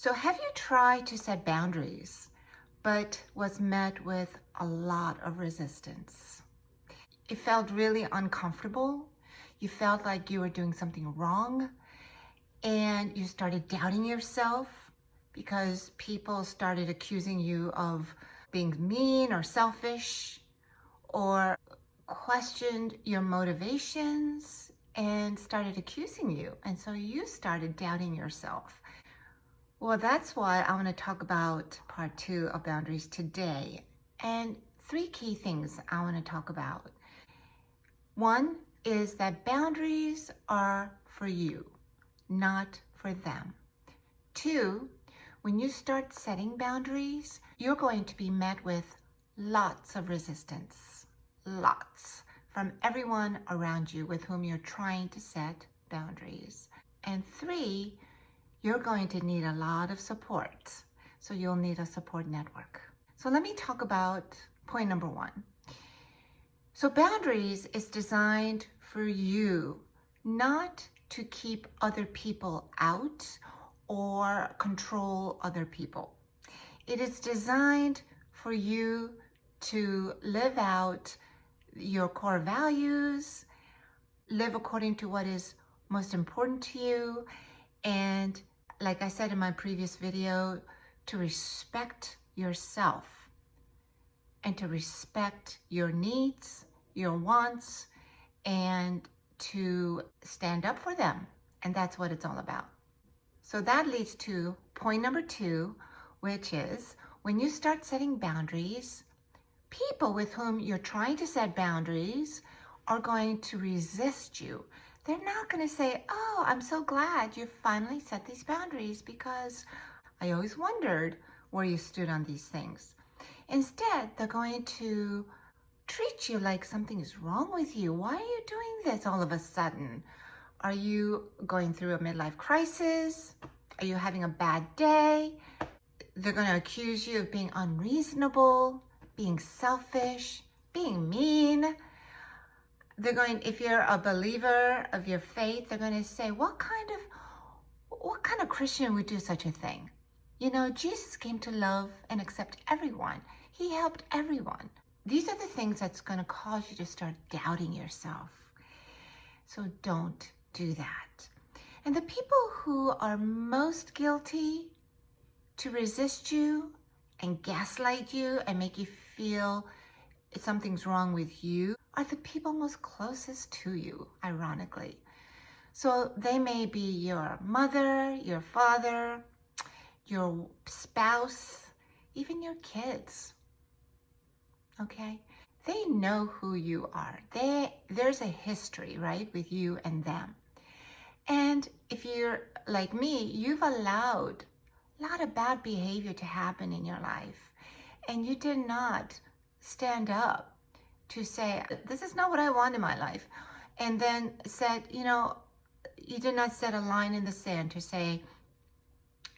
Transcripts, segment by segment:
So have you tried to set boundaries, but was met with a lot of resistance? It felt really uncomfortable. You felt like you were doing something wrong, and you started doubting yourself because people started accusing you of being mean or selfish, or questioned your motivations and started accusing you. And so you started doubting yourself. Well, that's why I want to talk about part 2 of boundaries today. And 3 key things I want to talk about. One is that boundaries are for you, not for them. 2, when you start setting boundaries, you're going to be met with lots of resistance, lots, from everyone around you with whom you're trying to set boundaries. And 3, you're going to need a lot of support. So you'll need a support network. So let me talk about point number 1. So boundaries is designed for you, not to keep other people out or control other people. It is designed for you to live out your core values, live according to what is most important to you, and like I said in my previous video, to respect yourself and to respect your needs, your wants, and to stand up for them. And that's what it's all about. So that leads to point number 2, which is when you start setting boundaries, people with whom you're trying to set boundaries are going to resist you. They're not going to say, oh, I'm so glad you finally set these boundaries because I always wondered where you stood on these things. Instead, they're going to treat you like something is wrong with you. Why are you doing this all of a sudden? Are you going through a midlife crisis? Are you having a bad day? They're going to accuse you of being unreasonable, being selfish, being mean. They're going, if you're a believer of your faith, they're going to say, what kind of Christian would do such a thing? You know, Jesus came to love and accept everyone. He helped everyone. These are the things that's going to cause you to start doubting yourself. So don't do that. And the people who are most guilty to resist you and gaslight you and make you feel something's wrong with you are the people most closest to you, ironically. So they may be your mother, your father, your spouse, even your kids. Okay? They know who you are. There's a history, right, with you and them. And if you're like me, you've allowed a lot of bad behavior to happen in your life. And you did not stand up to say, this is not what I want in my life. And then said, you know, you did not set a line in the sand to say,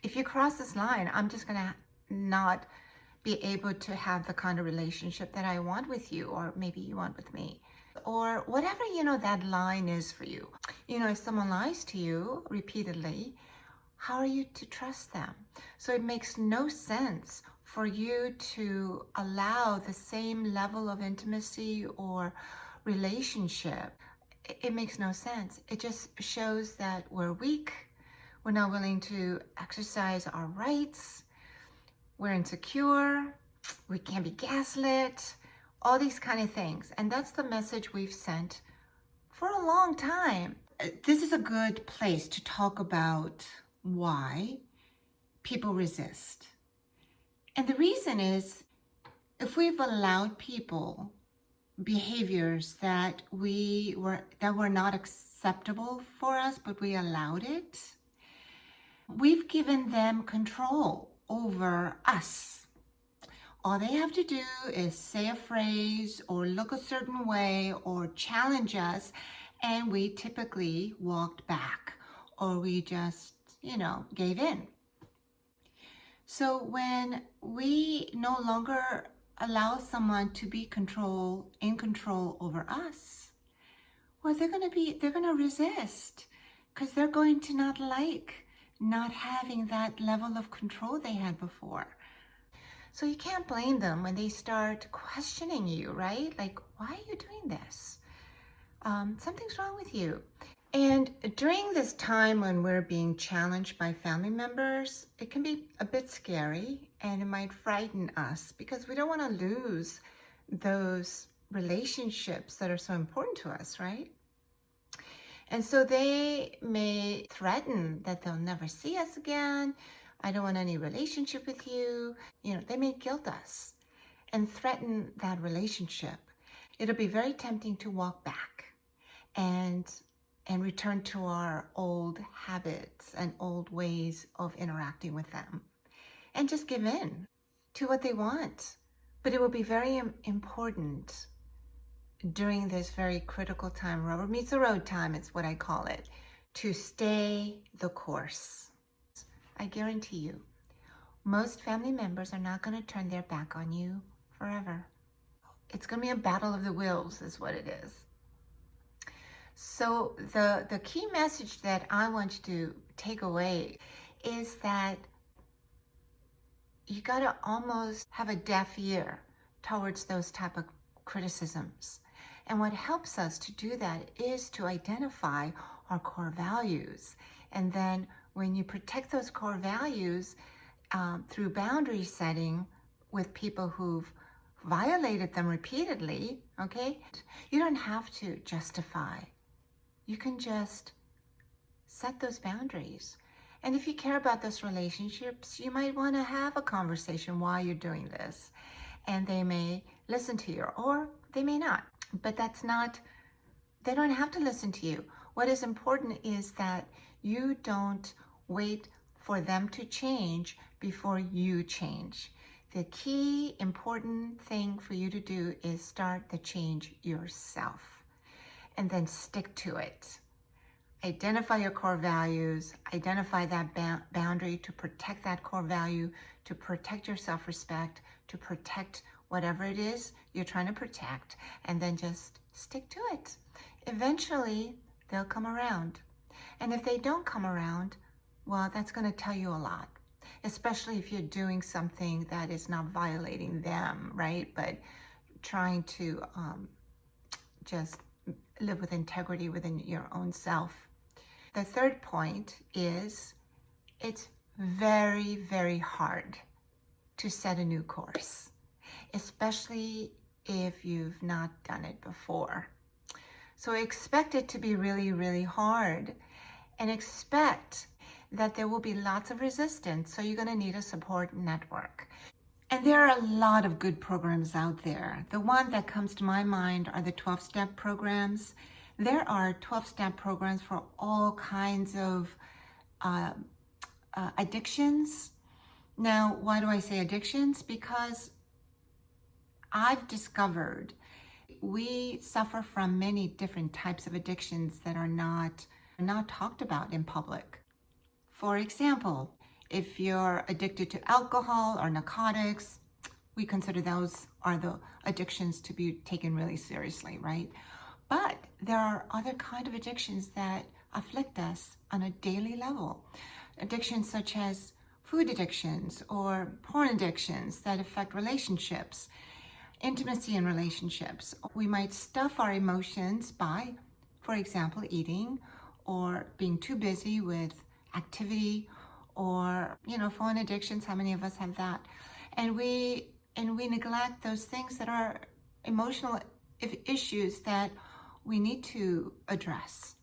if you cross this line, I'm just going to not be able to have the kind of relationship that I want with you, or maybe you want with me, or whatever, you know, that line is for you. You know, if someone lies to you repeatedly, how are you to trust them? So it makes no sense for you to allow the same level of intimacy or relationship. It makes no sense. It just shows that we're weak. We're not willing to exercise our rights. We're insecure. We can't be gaslit. All these kind of things. And that's the message we've sent for a long time. This is a good place to talk about why people resist. And the reason is, if we've allowed people behaviors that were not acceptable for us, but we allowed it, we've given them control over us. All they have to do is say a phrase or look a certain way or challenge us, and we typically walked back, or we just, you know, gave in. So when we no longer allow someone to be in control over us, well, they're going to resist, because they're going to not like not having that level of control they had before. So you can't blame them when they start questioning you, right? Like, why are you doing this? Something's wrong with you. And during this time when we're being challenged by family members, it can be a bit scary and it might frighten us because we don't want to lose those relationships that are so important to us, right? And so they may threaten that they'll never see us again. I don't want any relationship with you. They may guilt us and threaten that relationship. It'll be very tempting to walk back and return to our old habits and old ways of interacting with them and just give in to what they want. But it will be very important during this very critical time, rubber meets the road time, it's what I call it, to stay the course. I guarantee you, most family members are not going to turn their back on you forever. It's going to be a battle of the wills is what it is. So the key message that I want you to take away is that you got to almost have a deaf ear towards those type of criticisms. And what helps us to do that is to identify our core values. And then when you protect those core values through boundary setting with people who've violated them repeatedly, okay, you don't have to justify. You can just set those boundaries. And if you care about those relationships, you might want to have a conversation while you're doing this. And they may listen to you or they may not. But they don't have to listen to you. What is important is that you don't wait for them to change before you change. The key important thing for you to do is start the change yourself and then stick to it. Identify your core values, identify that boundary to protect that core value, to protect your self-respect, to protect whatever it is you're trying to protect, and then just stick to it. Eventually, they'll come around. And if they don't come around, well, that's going to tell you a lot, especially if you're doing something that is not violating them, right? But trying to just live with integrity within your own self. The third point is it's very, very hard to set a new course, especially if you've not done it before. So expect it to be really, really hard and expect that there will be lots of resistance. So you're going to need a support network. And there are a lot of good programs out there. The one that comes to my mind are the 12-step programs. There are 12-step programs for all kinds of addictions. Now, why do I say addictions? Because I've discovered we suffer from many different types of addictions that are not talked about in public. For example, if you're addicted to alcohol or narcotics, we consider those are the addictions to be taken really seriously, right? But there are other kind of addictions that afflict us on a daily level. Addictions such as food addictions or porn addictions that affect relationships, intimacy in relationships. We might stuff our emotions by, for example, eating or being too busy with activity or, phone addictions. How many of us have that? And we neglect those things that are emotional issues that we need to address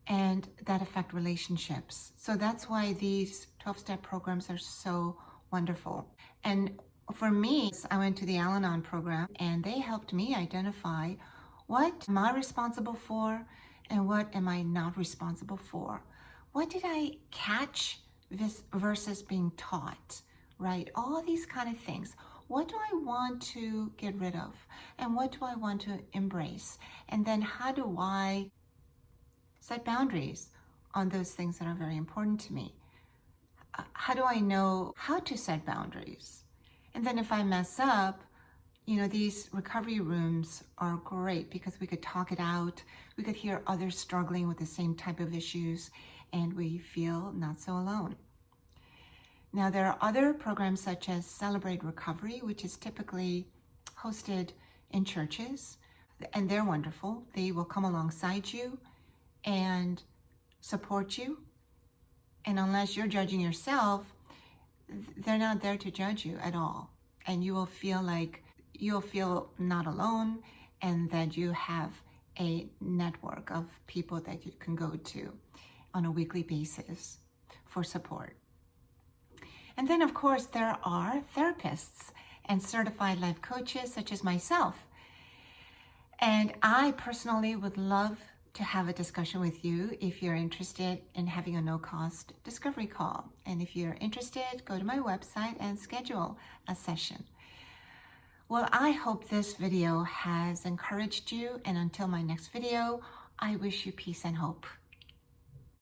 and that affect relationships. So that's why these 12-step programs are so wonderful. And for me, I went to the Al-Anon program and they helped me identify what am I responsible for and what am I not responsible for. What did I catch versus being taught, right? All these kind of things. What do I want to get rid of? And what do I want to embrace? And then how do I set boundaries on those things that are very important to me? How do I know how to set boundaries? And then if I mess up, these recovery rooms are great because we could talk it out. We could hear others struggling with the same type of issues and we feel not so alone. Now, there are other programs such as Celebrate Recovery, which is typically hosted in churches, and they're wonderful. They will come alongside you and support you. And unless you're judging yourself, they're not there to judge you at all. And you'll feel not alone, and that you have a network of people that you can go to on a weekly basis for support. And then, of course, there are therapists and certified life coaches such as myself. And I personally would love to have a discussion with you if you're interested in having a no-cost discovery call. And if you're interested, go to my website and schedule a session. Well, I hope this video has encouraged you. And until my next video, I wish you peace and hope.